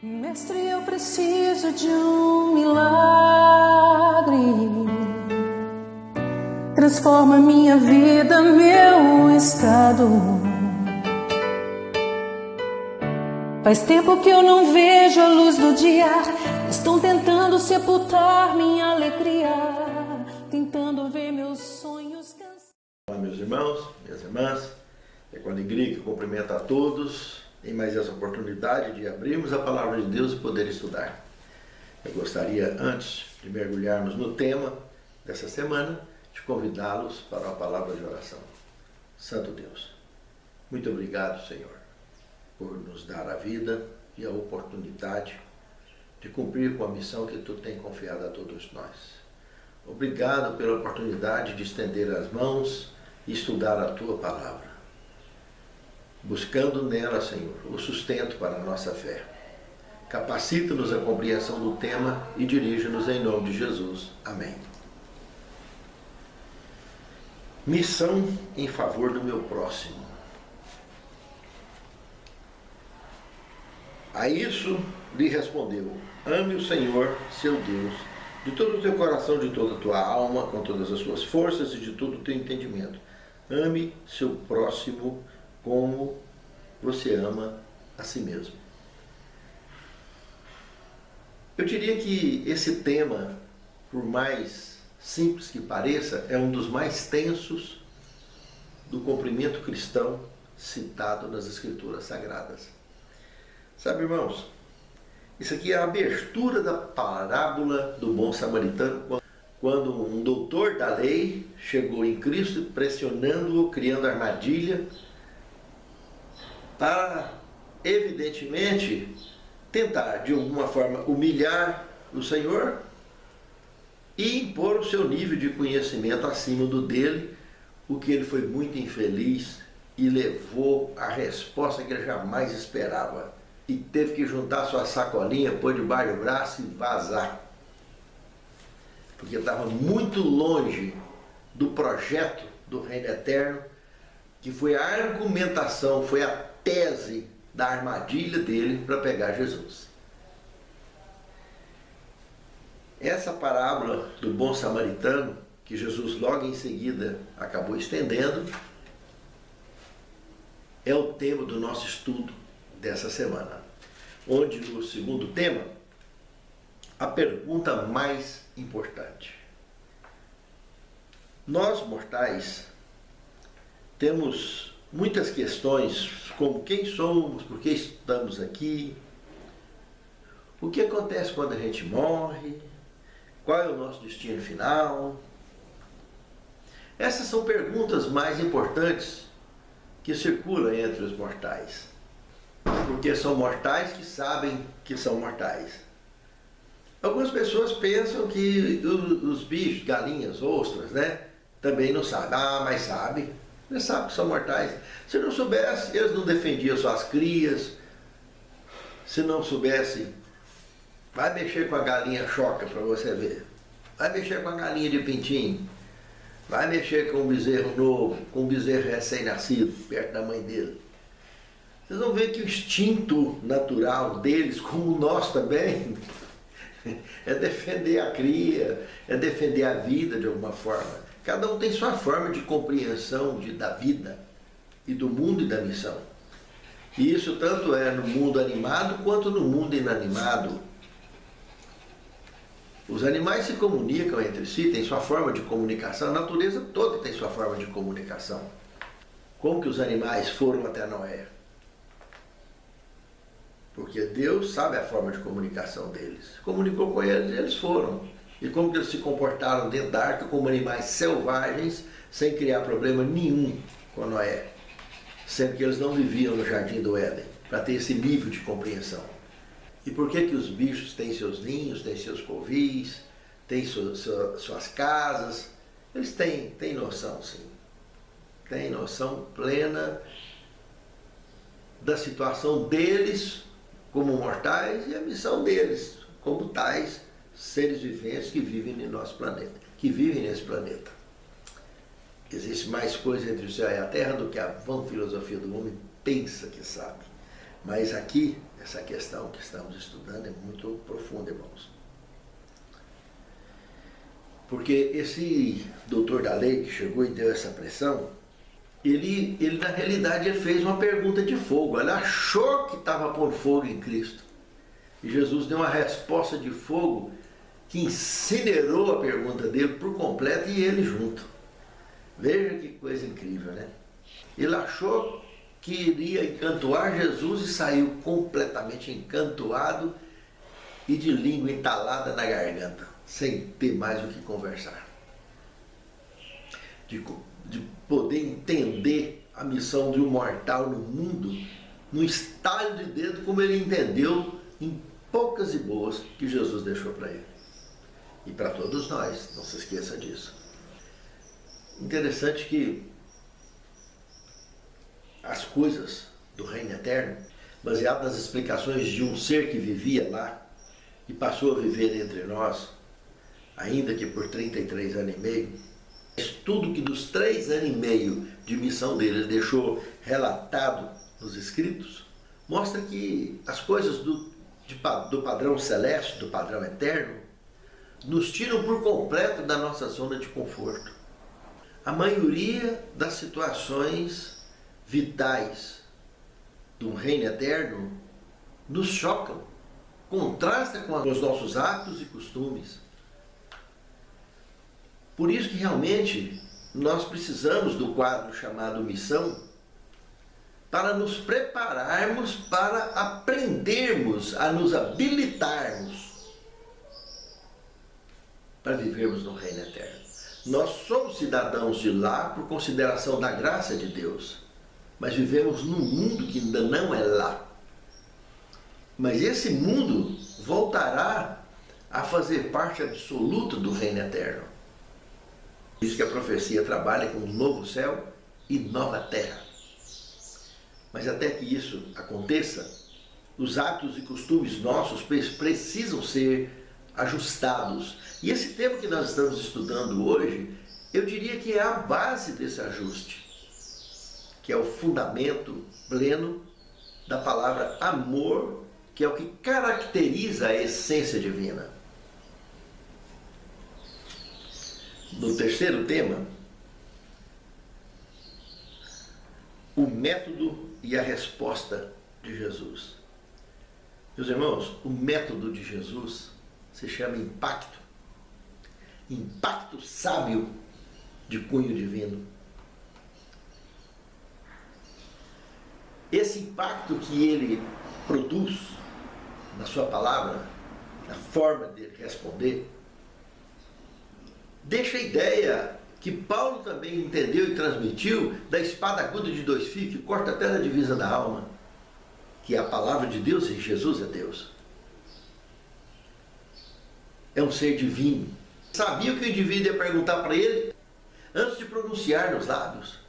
Mestre, eu preciso de um milagre. Transforma minha vida, meu estado. Faz tempo que eu não vejo a luz do dia. Estão tentando sepultar minha alegria, tentando ver meus sonhos cansados. Olá, meus irmãos, minhas irmãs. É com alegria que cumprimento a todos em mais essa oportunidade de abrirmos a Palavra de Deus e poder estudar. Eu gostaria, antes de mergulharmos no tema dessa semana, de convidá-los para uma palavra de oração. Santo Deus, muito obrigado, Senhor, por nos dar a vida e a oportunidade de cumprir com a missão que Tu tem confiado a todos nós. Obrigado pela oportunidade de estender as mãos e estudar a Tua Palavra, buscando nela, Senhor, o sustento para a nossa fé. Capacita-nos a compreensão do tema e dirige-nos em nome de Jesus. Amém. Missão em favor do meu próximo. A isso lhe respondeu: ame o Senhor, seu Deus, de todo o teu coração, de toda a tua alma, com todas as suas forças e de todo o teu entendimento. Ame seu próximo como você ama a si mesmo. Eu diria que esse tema, por mais simples que pareça, é um dos mais tensos do cumprimento cristão citado nas Escrituras Sagradas. Sabe, irmãos, isso aqui é a abertura da parábola do bom samaritano, quando um doutor da lei chegou em Cristo pressionando-o, criando armadilha para, evidentemente, tentar de alguma forma humilhar o Senhor e impor o seu nível de conhecimento acima do dele, o que ele foi muito infeliz e levou a resposta que ele jamais esperava. E teve que juntar sua sacolinha, pôr debaixo do braço e vazar. Porque estava muito longe do projeto do Reino Eterno, que foi a argumentação, foi a tese da armadilha dele para pegar Jesus. Essa parábola do bom samaritano, que Jesus logo em seguida acabou estendendo, é o tema do nosso estudo dessa semana, onde no segundo tema, a pergunta mais importante. Nós, mortais, temos muitas questões, como quem somos, por que estamos aqui, o que acontece quando a gente morre, qual é o nosso destino final. Essas são perguntas mais importantes que circulam entre os mortais, porque são mortais que sabem que são mortais. Algumas pessoas pensam que os bichos, galinhas, ostras, também não sabem. Ah, mas sabem. Eles sabem que são mortais. Se não soubesse, eles não defendiam suas crias. Se não soubesse, vai mexer com a galinha choca para você ver. Vai mexer com a galinha de pintinho. Vai mexer com um bezerro novo, com um bezerro recém-nascido, perto da mãe dele. Vocês vão ver que o instinto natural deles, como o nosso também, é defender a cria, é defender a vida de alguma forma. Cada um tem sua forma de compreensão da vida e do mundo e da missão. E isso tanto é no mundo animado quanto no mundo inanimado. Os animais se comunicam entre si, têm sua forma de comunicação, a natureza toda tem sua forma de comunicação. Como que os animais foram até Noé? Porque Deus sabe a forma de comunicação deles. Comunicou com eles e eles foram. E como que eles se comportaram dentro da arca como animais selvagens, sem criar problema nenhum com Noé. Sendo que eles não viviam no jardim do Éden, para ter esse nível de compreensão. E por que que os bichos têm seus ninhos, têm seus covis, têm suas casas? Eles têm noção, sim. Têm noção plena da situação deles como mortais e a missão deles como tais seres viventes que vivem no nosso planeta, que vivem nesse planeta. Existe mais coisa entre o céu e a terra do que a vã filosofia do homem pensa que sabe. Mas aqui essa questão que estamos estudando é muito profunda, irmãos. Porque esse doutor da lei que chegou e deu essa pressão, ele na realidade ele fez uma pergunta de fogo. Ele achou que estava pondo fogo em Cristo. E Jesus deu uma resposta de fogo que incinerou a pergunta dele por completo e ele junto. Veja que coisa incrível, né? Ele achou que iria encantoar Jesus e saiu completamente encantoado e de língua entalada na garganta, sem ter mais o que conversar. De poder entender a missão de um mortal no mundo, no estalo de dedo, como ele entendeu em poucas e boas que Jesus deixou para ele. E para todos nós, não se esqueça disso. Interessante que as coisas do reino eterno, baseadas nas explicações de um ser que vivia lá e passou a viver entre nós, ainda que por 33 anos e meio, tudo que dos 3 anos e meio de missão dele ele deixou relatado nos escritos, mostra que as coisas do padrão celeste, do padrão eterno, nos tiram por completo da nossa zona de conforto. A maioria das situações vitais do reino eterno nos chocam, contrasta com os nossos hábitos e costumes. Por isso que realmente nós precisamos do quadro chamado missão para nos prepararmos, para aprendermos a nos habilitarmos para vivermos no reino eterno. Nós somos cidadãos de lá por consideração da graça de Deus, mas vivemos num mundo que ainda não é lá. Mas esse mundo voltará a fazer parte absoluta do reino eterno. Por isso que a profecia trabalha com um novo céu e nova terra. Mas até que isso aconteça, os hábitos e costumes nossos precisam ser ajustados. E esse tema que nós estamos estudando hoje, eu diria que é a base desse ajuste, que é o fundamento pleno da palavra amor, que é o que caracteriza a essência divina. No terceiro tema, o método e a resposta de Jesus. Meus irmãos, o método de Jesus se chama impacto. Impacto sábio de cunho divino. Esse impacto que ele produz na sua palavra, na forma de responder, deixa a ideia que Paulo também entendeu e transmitiu da espada aguda de 2 fios que corta até na divisa da alma, que é a palavra de Deus e Jesus é Deus. É um ser divino. Sabia o que o indivíduo ia perguntar para ele antes de pronunciar nos lábios.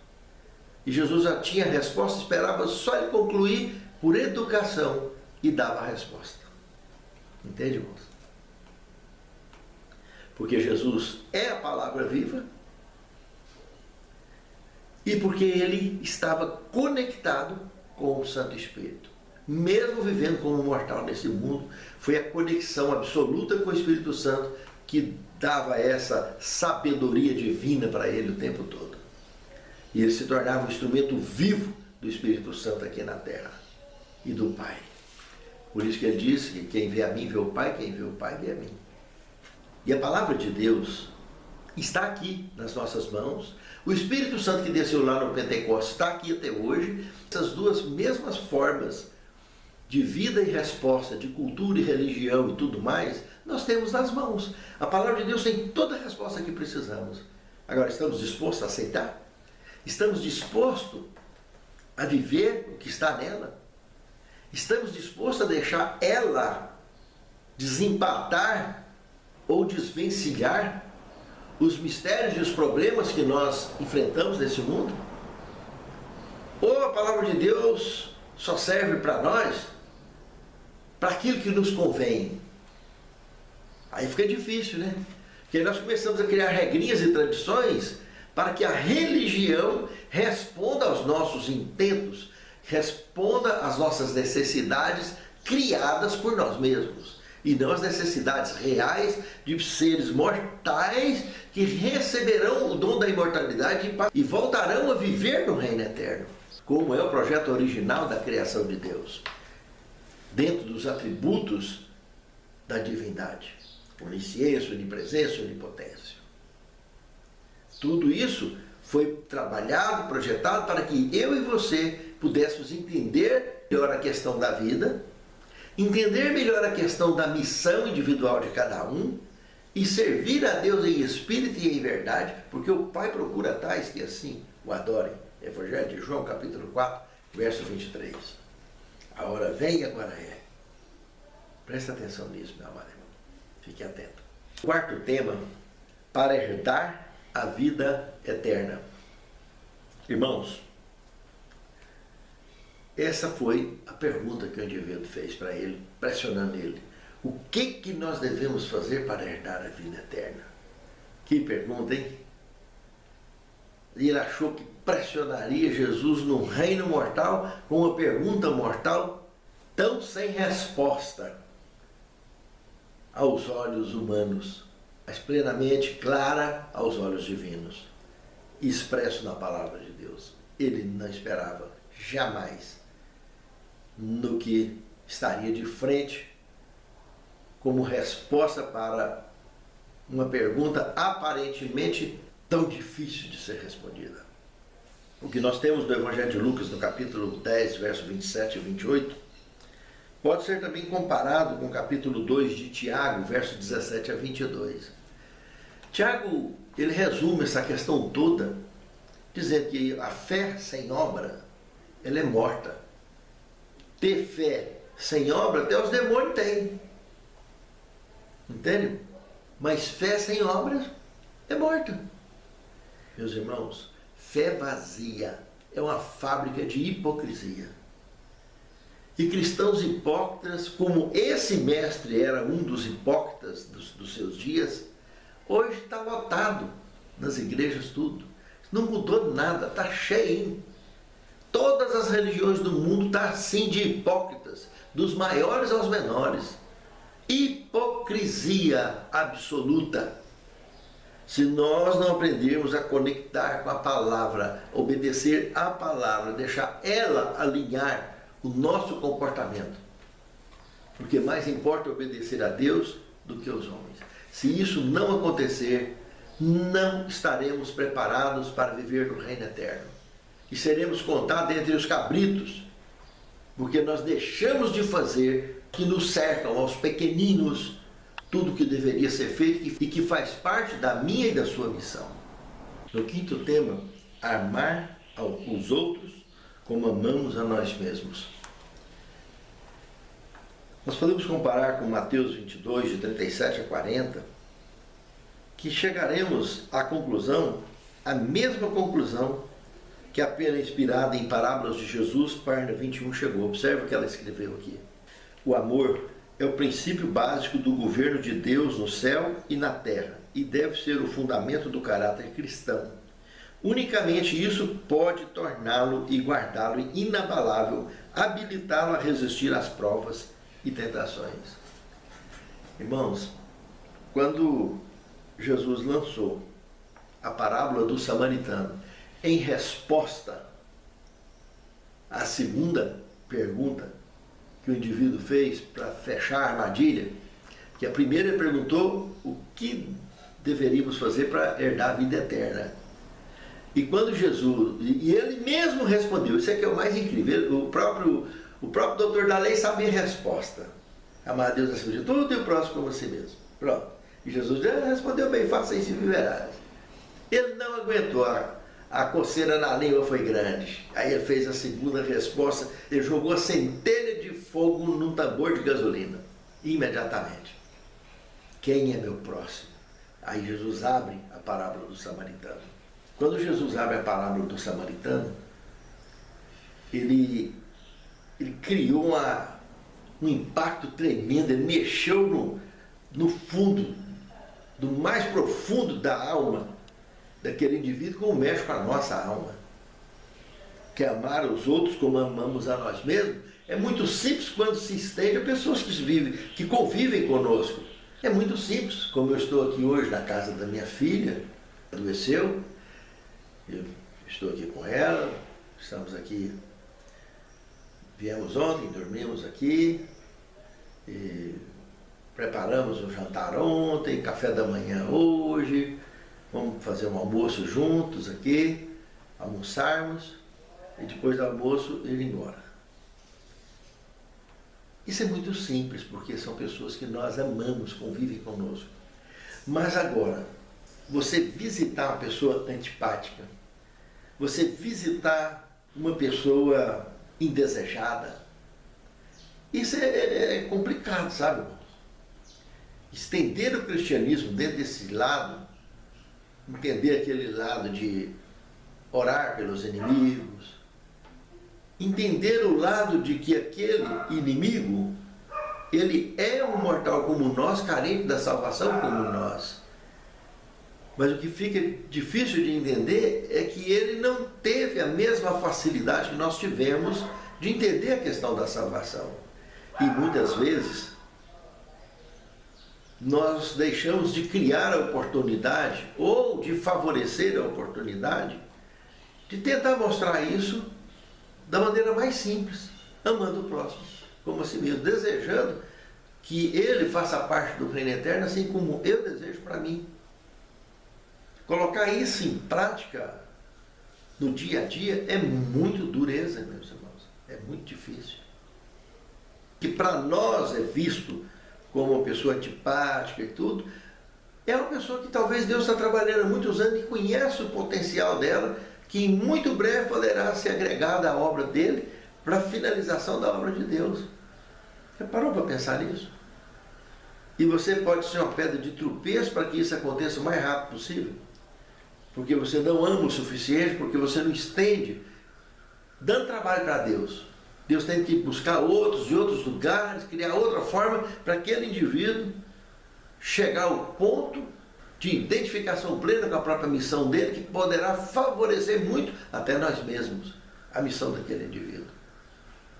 E Jesus já tinha a resposta, esperava só ele concluir por educação e dava a resposta. Entende, irmãos? Porque Jesus é a palavra viva e porque ele estava conectado com o Santo Espírito. Mesmo vivendo como mortal nesse mundo, foi a conexão absoluta com o Espírito Santo que dava essa sabedoria divina para ele o tempo todo. E ele se tornava um instrumento vivo do Espírito Santo aqui na terra e do Pai. Por isso que ele disse que quem vê a mim vê o Pai, quem vê o Pai vê a mim. E a palavra de Deus está aqui nas nossas mãos. O Espírito Santo que desceu lá no Pentecostes está aqui até hoje. Essas duas mesmas formas de vida e resposta, de cultura e religião e tudo mais, nós temos nas mãos. A palavra de Deus tem toda a resposta que precisamos. Agora, estamos dispostos a aceitar? Estamos dispostos a viver o que está nela? Estamos dispostos a deixar ela desempatar ou desvencilhar os mistérios e os problemas que nós enfrentamos nesse mundo? Ou a palavra de Deus só serve para nós, para aquilo que nos convém? Aí fica difícil, né? Porque nós começamos a criar regrinhas e tradições para que a religião responda aos nossos intentos, responda às nossas necessidades criadas por nós mesmos, e não as necessidades reais de seres mortais que receberão o dom da imortalidade e voltarão a viver no reino eterno, como é o projeto original da criação de Deus, dentro dos atributos da divindade: onisciência, onipresença, onipotência. Tudo isso foi trabalhado, projetado para que eu e você pudéssemos entender melhor a questão da vida, entender melhor a questão da missão individual de cada um e servir a Deus em espírito e em verdade, porque o Pai procura tais que assim o adorem. Evangelho de João, capítulo 4, verso 23. A hora vem e agora é. Presta atenção nisso, meu amado irmão. Fique atento. Quarto tema: para herdar a vida eterna. Irmãos, essa foi a pergunta que o indivíduo fez para ele, pressionando ele. O que nós devemos fazer para herdar a vida eterna? Que pergunta, hein? E ele achou que pressionaria Jesus no reino mortal com uma pergunta mortal tão sem resposta aos olhos humanos, mas plenamente clara aos olhos divinos, expresso na palavra de Deus. Ele não esperava jamais no que estaria de frente como resposta para uma pergunta aparentemente tão difícil de ser respondida. O que nós temos do Evangelho de Lucas, no capítulo 10, verso 27 e 28, pode ser também comparado com o capítulo 2 de Tiago, verso 17 a 22. Tiago, ele resume essa questão toda, dizendo que a fé sem obra, ela é morta. Ter fé sem obra, até os demônios têm. Entende? Mas fé sem obras é morta. Meus irmãos, fé vazia é uma fábrica de hipocrisia. E cristãos hipócritas, como esse mestre era um dos hipócritas dos seus dias, hoje está lotado nas igrejas tudo. Não mudou nada, está cheio. Todas as religiões do mundo estão assim de hipócritas, dos maiores aos menores. Hipocrisia absoluta. Se nós não aprendermos a conectar com a palavra, obedecer à palavra, deixar ela alinhar o nosso comportamento, porque mais importa obedecer a Deus do que aos homens. Se isso não acontecer, não estaremos preparados para viver no reino eterno. E seremos contados entre os cabritos, porque nós deixamos de fazer que nos cercam, aos pequeninos, tudo que deveria ser feito e que faz parte da minha e da sua missão. No quinto tema, amar os outros como amamos a nós mesmos. Nós podemos comparar com Mateus 22, de 37 a 40, que chegaremos à conclusão, a mesma conclusão que a pena inspirada em parábolas de Jesus, página 21, chegou. Observe o que ela escreveu aqui. O amor é o princípio básico do governo de Deus no céu e na terra, e deve ser o fundamento do caráter cristão. Unicamente isso pode torná-lo e guardá-lo inabalável, habilitá-lo a resistir às provas e tentações. Irmãos, quando Jesus lançou a parábola do samaritano em resposta à segunda pergunta que o indivíduo fez para fechar a armadilha, que a primeira ele perguntou o que deveríamos fazer para herdar a vida eterna. E quando Jesus, e ele mesmo respondeu, isso é que é o mais incrível, o próprio doutor da lei sabia a resposta. Amar a Deus acima de tudo e o próximo como si mesmo. Pronto. E Jesus respondeu bem, faça isso e viverás. Ele não aguentou, a coceira na língua foi grande. Aí ele fez a segunda resposta, ele jogou a centelha de fogo num tambor de gasolina. Imediatamente. Quem é meu próximo? Aí Jesus abre a parábola do samaritano. Quando Jesus abre a parábola do samaritano, ele criou um impacto tremendo, ele mexeu no fundo, do mais profundo da alma daquele indivíduo, como mexe com a nossa alma. Que amar os outros como amamos a nós mesmos É muito simples quando se estende a pessoas que convivem conosco. É muito simples, como eu estou aqui hoje na casa da minha filha, adoeceu, eu estou aqui com ela, estamos aqui, viemos ontem, dormimos aqui, e preparamos o jantar ontem, café da manhã hoje, vamos fazer um almoço juntos aqui, almoçarmos e depois do almoço ir embora. Isso é muito simples, porque são pessoas que nós amamos, convivem conosco. Mas agora, você visitar uma pessoa antipática, você visitar uma pessoa indesejada, isso é complicado, sabe, irmãos? Estender o cristianismo dentro desse lado, entender aquele lado de orar pelos inimigos, entender o lado de que aquele inimigo, ele é um mortal como nós, carente da salvação como nós. Mas o que fica difícil de entender é que ele não teve a mesma facilidade que nós tivemos de entender a questão da salvação. E muitas vezes nós deixamos de criar a oportunidade ou de favorecer a oportunidade de tentar mostrar isso da maneira mais simples, amando o próximo, como a si mesmo, desejando que ele faça parte do reino eterno, assim como eu desejo para mim. Colocar isso em prática no dia a dia é muito dureza, meus irmãos, é muito difícil. Que para nós é visto como uma pessoa antipática e tudo, é uma pessoa que talvez Deus está trabalhando há muitos anos e conhece o potencial dela, que em muito breve poderá ser agregada à obra dele para a finalização da obra de Deus. Você parou para pensar nisso? E você pode ser uma pedra de tropeço para que isso aconteça o mais rápido possível. Porque você não ama o suficiente, porque você não estende, dando trabalho para Deus. Deus tem que buscar outros de outros lugares, criar outra forma para aquele indivíduo chegar ao ponto de identificação plena com a própria missão dele, que poderá favorecer muito até nós mesmos a missão daquele indivíduo.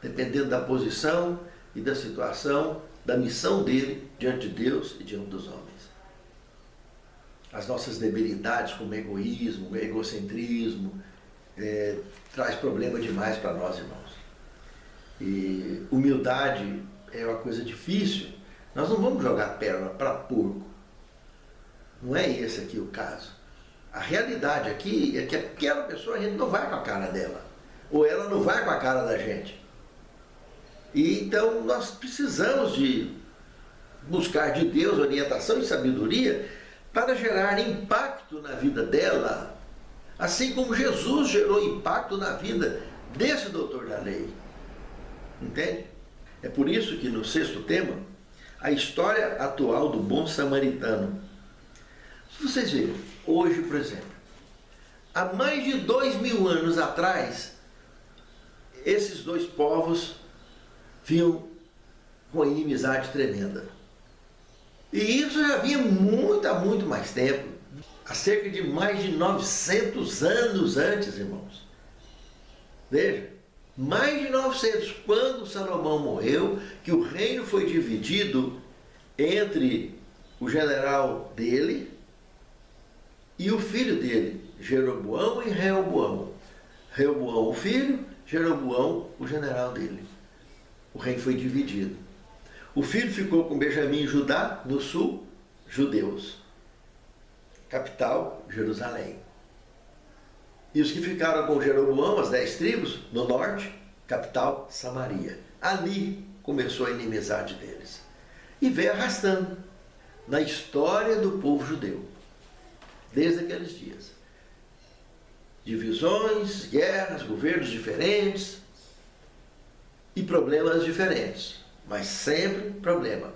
Dependendo da posição e da situação, da missão dele diante de Deus e diante dos homens. As nossas debilidades como egoísmo, egocentrismo, traz problema demais para nós, irmãos. E humildade é uma coisa difícil. Nós não vamos jogar pérola para porco. Não é esse aqui o caso. A realidade aqui é que aquela pessoa a gente não vai com a cara dela. Ou ela não vai com a cara da gente. E então nós precisamos de buscar de Deus orientação e sabedoria para gerar impacto na vida dela, assim como Jesus gerou impacto na vida desse doutor da lei. Entende? É por isso que no 6º tema, a história atual do bom samaritano. Se vocês verem, hoje, por exemplo, há mais de 2000 anos atrás, esses dois povos vinham com inimizade tremenda. E isso já vinha muito mais tempo, há cerca de mais de 900 anos antes, irmãos. Veja, mais de 900, quando Salomão morreu, que o reino foi dividido entre o general dele e o filho dele, Jeroboão e Reoboão. Reoboão o filho, Jeroboão o general dele. O reino foi dividido. O filho ficou com Benjamim e Judá, no sul, judeus. Capital, Jerusalém. E os que ficaram com Jeroboão, as 10 tribos, no norte, capital, Samaria. Ali começou a inimizade deles. E veio arrastando na história do povo judeu, desde aqueles dias. Divisões, guerras, governos diferentes e problemas diferentes. Mas sempre problema.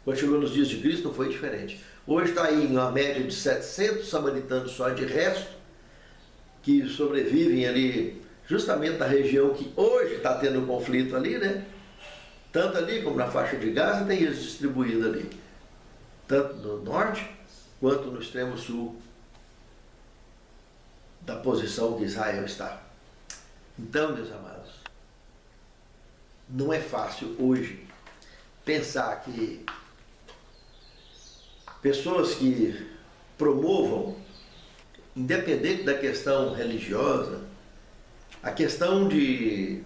Quando chegou nos dias de Cristo não foi diferente. Hoje está aí em uma média de 700 samaritanos só de resto, que sobrevivem ali, justamente na região que hoje está tendo conflito ali, né? Tanto ali como na faixa de Gaza, tem eles distribuídos ali. Tanto no norte, quanto no extremo sul da posição que Israel está. Então, meus amados, não é fácil hoje pensar que pessoas que promovam, independente da questão religiosa, a questão de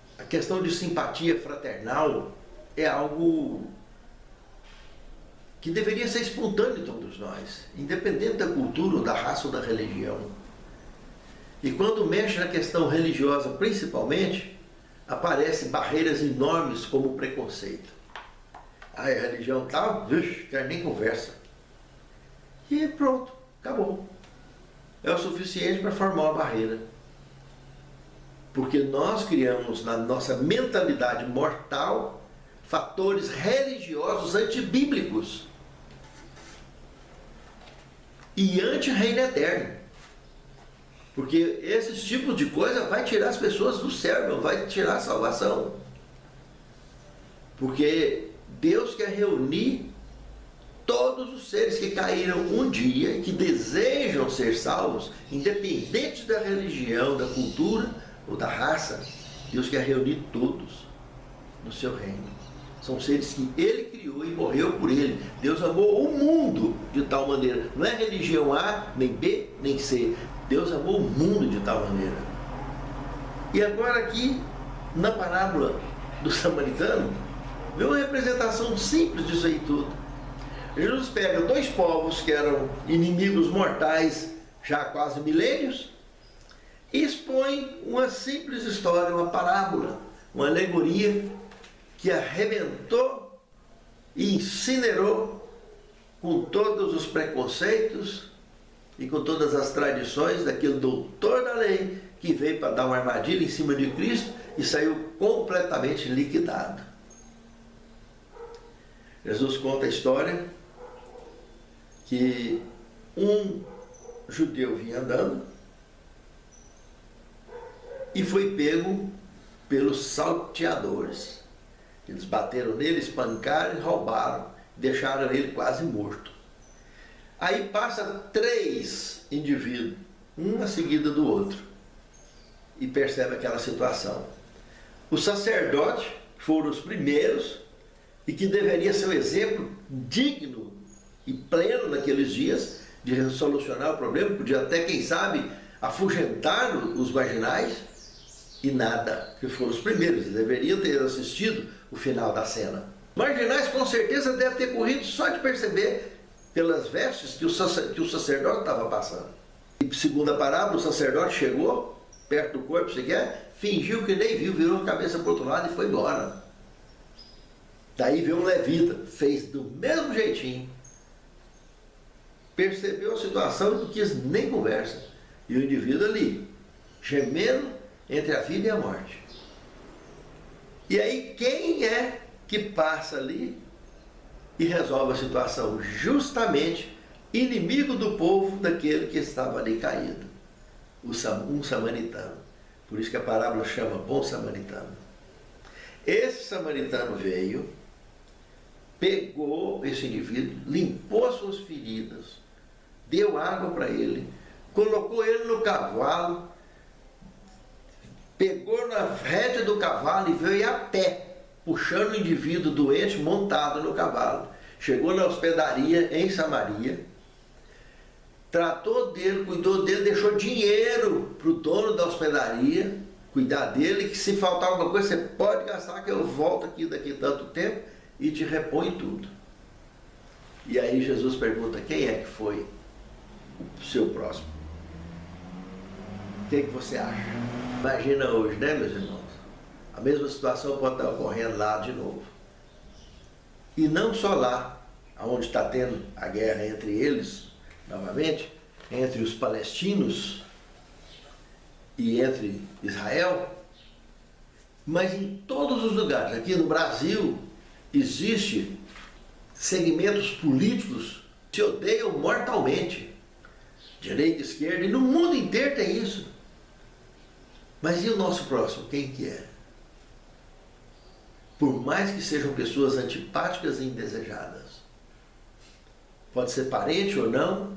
simpatia fraternal é algo que deveria ser espontâneo em todos nós, independente da cultura, ou da raça ou da religião. E quando mexe na questão religiosa principalmente, aparecem barreiras enormes como o preconceito. Ah, é religião tal? Vixe, quer nem conversa. E pronto, acabou. É o suficiente para formar uma barreira. Porque nós criamos na nossa mentalidade mortal fatores religiosos antibíblicos e anti-reino eterno. Porque esses tipos de coisa vai tirar as pessoas do céu, não vai tirar a salvação. Porque Deus quer reunir todos os seres que caíram um dia e que desejam ser salvos, independente da religião, da cultura ou da raça. Deus quer reunir todos no seu reino. São seres que Ele criou e morreu por Ele. Deus amou o mundo de tal maneira. Não é religião A, nem B, nem C. Deus amou o mundo de tal maneira. E agora aqui, na parábola do samaritano, vê uma representação simples disso aí tudo. Jesus pega dois povos que eram inimigos mortais já há quase milênios e expõe uma simples história, uma parábola, uma alegoria que arrebentou e incinerou com todos os preconceitos e com todas as tradições daquele doutor da lei que veio para dar uma armadilha em cima de Cristo e saiu completamente liquidado. Jesus conta a história que um judeu vinha andando e foi pego pelos salteadores. Eles bateram nele, espancaram e roubaram, deixaram ele quase morto. Aí passa 3 indivíduos, um na seguida do outro, e percebe aquela situação. Os sacerdotes foram os primeiros e que deveria ser um exemplo digno e pleno naqueles dias de solucionar o problema, podia até, quem sabe, afugentar os marginais, e nada, que foram os primeiros, deveriam ter assistido o final da cena. Marginais com certeza devem ter corrido só de perceber pelas vestes que o sacerdote estava passando. E segundo a parábola, o sacerdote chegou perto do corpo sequer, fingiu que nem viu, virou a cabeça para o outro lado e foi embora. Daí veio um levita, fez do mesmo jeitinho, percebeu a situação e não quis nem conversa. E o indivíduo ali, gemendo entre a vida e a morte. E aí quem é que passa ali e resolve a situação? Justamente inimigo do povo daquele que estava ali caído, um samaritano. Por isso que a parábola chama bom samaritano. Esse samaritano veio, pegou esse indivíduo, limpou as suas feridas, deu água para ele, colocou ele no cavalo, pegou na rédea do cavalo e veio a pé, puxando o indivíduo doente montado no cavalo. Chegou na hospedaria em Samaria, tratou dele, cuidou dele, deixou dinheiro para o dono da hospedaria cuidar dele, que se faltar alguma coisa você pode gastar que eu volto aqui daqui a tanto tempo e te repõe tudo. E aí Jesus pergunta, quem é que foi o seu próximo? O que você acha? Imagina hoje, né, meus irmãos? A mesma situação pode estar ocorrendo lá de novo. E não só lá, onde está tendo a guerra entre eles, novamente, entre os palestinos e entre Israel, mas em todos os lugares. Aqui no Brasil existe segmentos políticos que se odeiam mortalmente, direita e esquerda, e no mundo inteiro tem isso. Mas e o nosso próximo? Quem que é? Por mais que sejam pessoas antipáticas e indesejadas, pode ser parente ou não,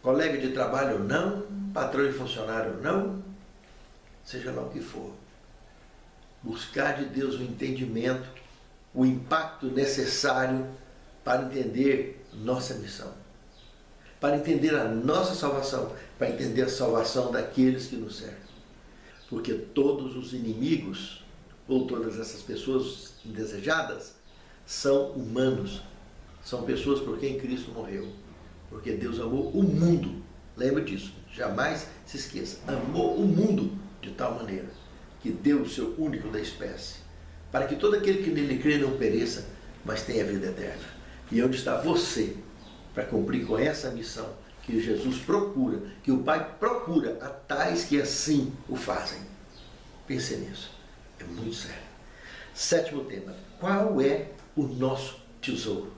colega de trabalho ou não, patrão e funcionário ou não, seja lá o que for. buscar de Deus o entendimento, o impacto necessário para entender nossa missão, para entender a nossa salvação, para entender a salvação daqueles que nos cercam. Porque todos os inimigos, ou todas essas pessoas indesejadas, são humanos, são pessoas por quem Cristo morreu. Porque Deus amou o mundo, lembre disso, jamais se esqueça, amou o mundo de tal maneira que deu o seu único da espécie, para que todo aquele que nele crê não pereça, mas tenha vida eterna. E onde está você para cumprir com essa missão que Jesus procura, que o Pai procura a tais que assim o fazem? Pense nisso, é muito sério. Sétimo tema, qual é o nosso tesouro?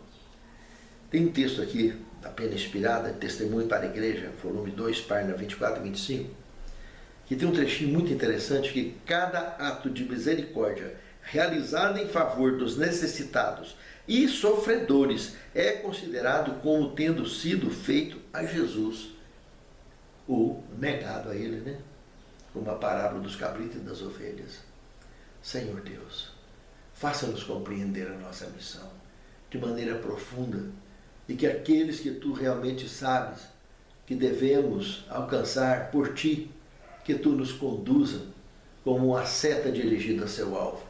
Tem um texto aqui, da Pena Inspirada, Testemunho para a Igreja, volume 2, página 24 e 25, que tem um trechinho muito interessante, que cada ato de misericórdia realizado em favor dos necessitados e sofredores é considerado como tendo sido feito a Jesus, ou negado a ele, né? Como a parábola dos cabritos e das ovelhas. Senhor Deus, faça-nos compreender a nossa missão de maneira profunda, e que aqueles que tu realmente sabes que devemos alcançar por ti, que tu nos conduza como uma seta dirigida a seu alvo,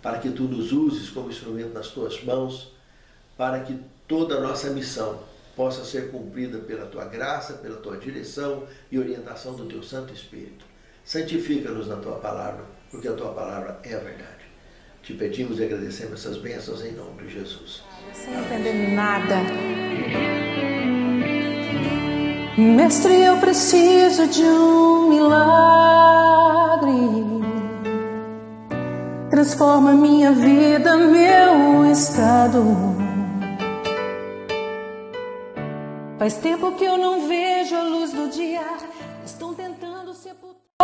para que tu nos uses como instrumento nas tuas mãos, para que toda a nossa missão possa ser cumprida pela tua graça, pela tua direção e orientação do teu Santo Espírito. Santifica-nos na tua palavra, porque a tua palavra é a verdade. Te pedimos e agradecemos essas bênçãos em nome de Jesus. Sem entender nada. Mestre, eu preciso de um milagre. Transforma minha vida, meu estado. Faz tempo que eu não vejo a luz do dia. Estão tentando sepultar.